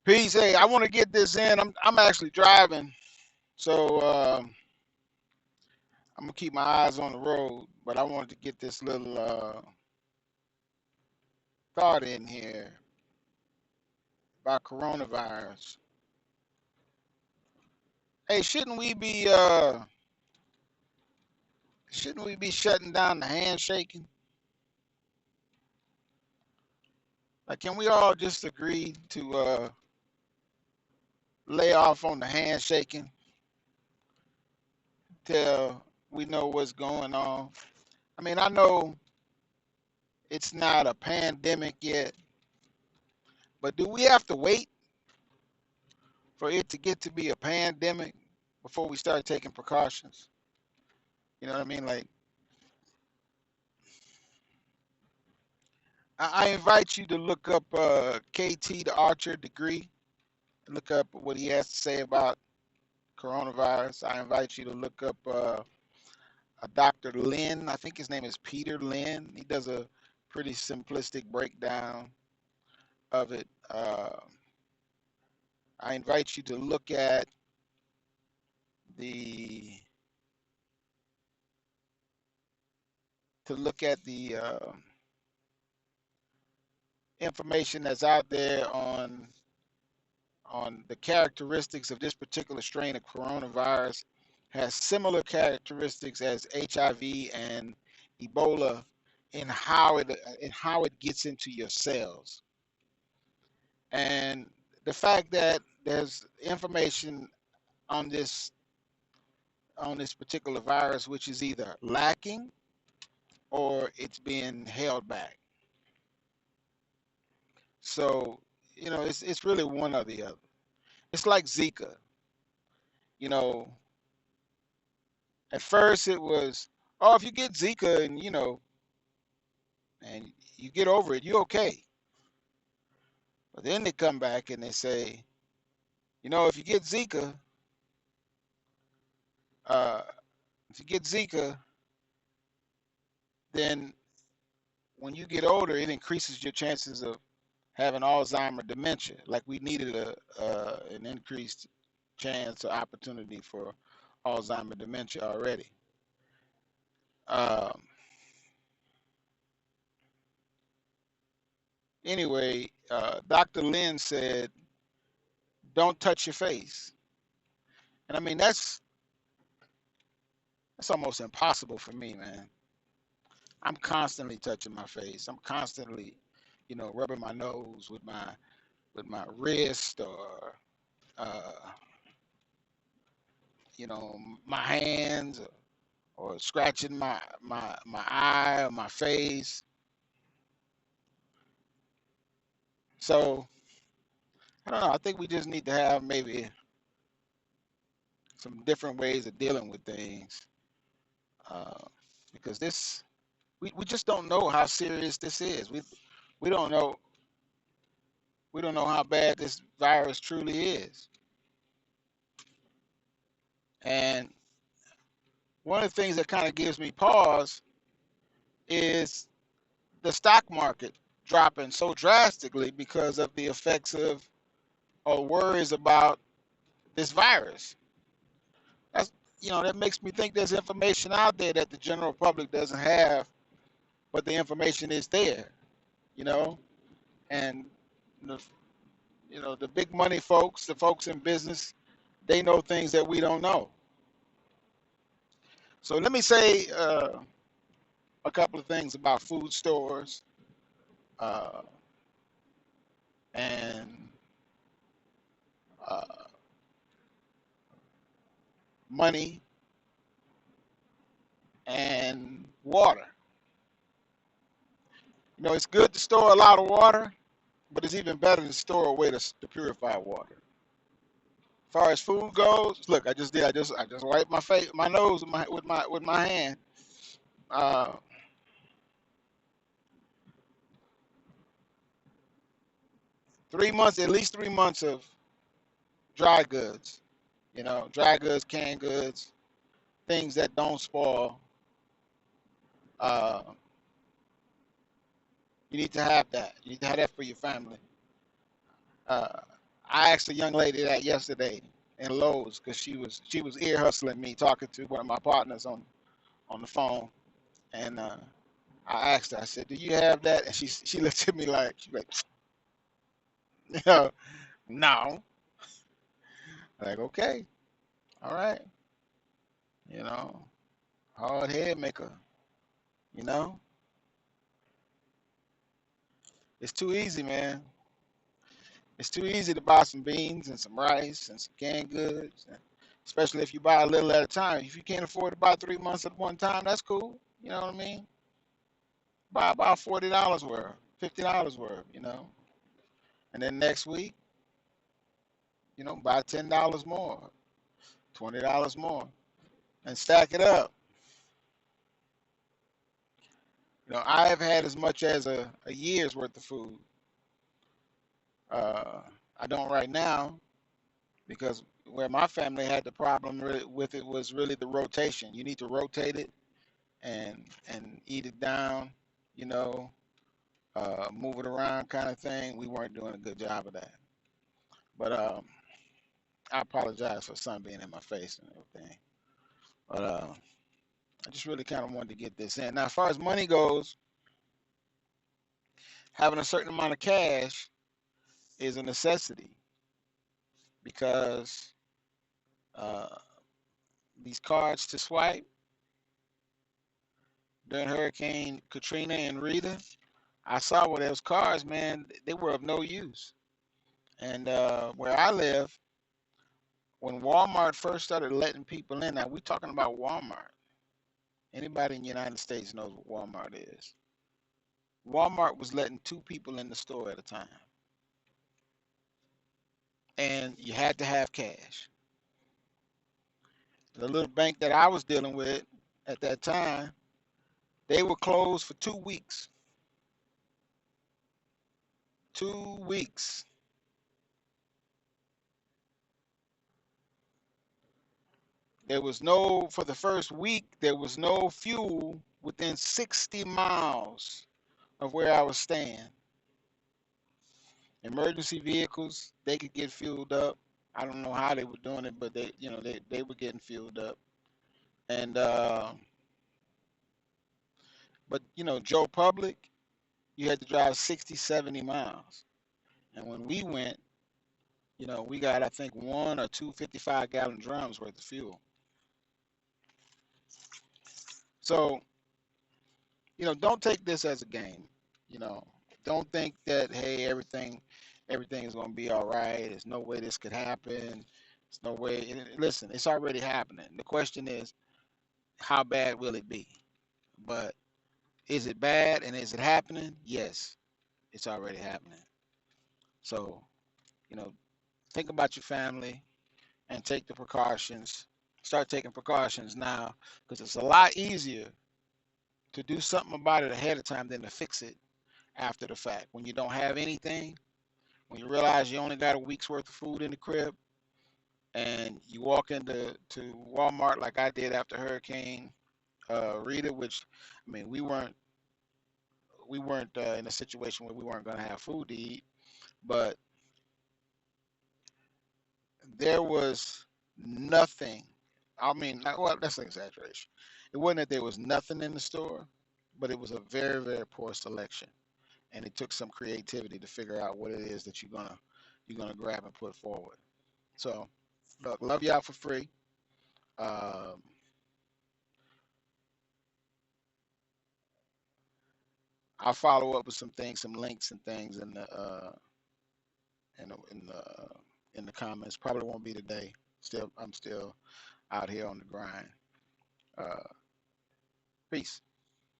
Peace. Hey, I want to get this in. I'm actually driving, so I'm gonna keep my eyes on the road. But I wanted to get this little thought in here about coronavirus. Hey, shouldn't we be shutting down the handshaking? Like, can we all just agree to lay off on the handshaking till we know what's going on? I mean, I know it's not a pandemic yet, but do we have to wait for it to get to be a pandemic before we start taking precautions? You know what I mean? Like, I invite you to look up KT the Archer degree, and look up what he has to say about coronavirus. I invite you to look up a Dr. Lynn. I think his name is Peter Lynn. He does a pretty simplistic breakdown of it. I invite you the to look at the information that's out there on the characteristics of this particular strain of coronavirus. Has similar characteristics as HIV and Ebola in how it gets into your cells. And the fact that there's information on this particular virus which is either lacking or it's being held back. So, it's really one or the other. It's like Zika. You know, at first it was, oh, if you get Zika and you get over it, you're okay. But then they come back and they say, if you get Zika, uh, if you get Zika, then when you get older, it increases your chances of having Alzheimer dementia. Like we needed an increased chance or opportunity for Alzheimer dementia already. Um, anyway, Dr. Lynn said, "Don't touch your face," and I mean that's almost impossible for me, man. I'm constantly touching my face. I'm constantly, rubbing my nose with my wrist or uh, my hands or scratching my eye or my face. So I don't know. I think we just need to have maybe some different ways of dealing with things uh, because we just don't know how serious this is. We don't know how bad this virus truly is. And one of the things that kind of gives me pause is the stock market dropping so drastically because of the effects of or worries about this virus. That's that makes me think there's information out there that the general public doesn't have, but the information is there, you know, and the the big money folks, the folks in business, they know things that we don't know. So let me say a couple of things about food stores uh, and uh, money and water. It's good to store a lot of water, but it's even better to store a way to purify water. As far as food goes, look, I just did. I just wiped my nose with my hand. Uh, 3 months, at least 3 months of dry goods. Dry goods, canned goods, things that don't spoil. Uh, you need to have that. You need to have that for your family. Uh, I asked a young lady that yesterday in Lowe's because she was ear hustling me talking to one of my partners on the phone, and I asked her. I said, "Do you have that?" And she looked at me like you know, no. Like, okay, all right, you know, hard head maker. You know, it's too easy, man. It's too easy to buy some beans and some rice and some canned goods, especially if you buy a little at a time. If you can't afford to buy 3 months at one time, that's cool. You know what I mean? Buy about $40 worth, $50 worth, and then next week, buy $10 more, $20 more, and stack it up. I have had as much as a year's worth of food. Uh, I don't right now because where my family had the problem with it was really the rotation. You need to rotate it and eat it down, you know, move it around kind of thing. We weren't doing a good job of that. But I apologize for sun being in my face and everything. But I just really kind of wanted to get this in. Now, as far as money goes, having a certain amount of cash is a necessity because uh, these cards to swipe during Hurricane Katrina and Rita, I saw where those cards, man, they were of no use. And where I live, when Walmart first started letting people in, now we're talking about Walmart. Anybody in the United States knows what Walmart is. Walmart was letting two people in the store at a time, and you had to have cash. The little bank that I was dealing with at that time, they were closed for 2 weeks. 2 weeks. For the first week, there was no fuel within 60 miles of where I was staying. Emergency vehicles, they could get fueled up. I don't know how they were doing it, but they were getting fueled up. And but Joe Public, you had to drive 60, 70 miles. And when we went, we got I think one or two 55-gallon drums worth of fuel. So, don't take this as a game. You know, don't think that hey, everything is going to be all right. There's no way this could happen. There's no way. Listen, it's already happening. The question is, how bad will it be? But is it bad and is it happening? Yes, it's already happening. So, you know, think about your family and take the precautions. Start taking precautions now because it's a lot easier to do something about it ahead of time than to fix it after the fact. When you don't have anything, when you realize you only got a week's worth of food in the crib, and you walk into Walmart like I did after Hurricane Rita, which I mean we weren't in a situation where we weren't going to have food to eat, but there was nothing. I mean, well, that's an exaggeration. It wasn't that there was nothing in the store, but it was a very, very poor selection, and it took some creativity to figure out what it is that you're gonna grab and put forward. So, look, love y'all for free. Um, I'll follow up with some things, some links and things in the comments. Probably won't be today. I'm still out here on the grind. Uh, Peace.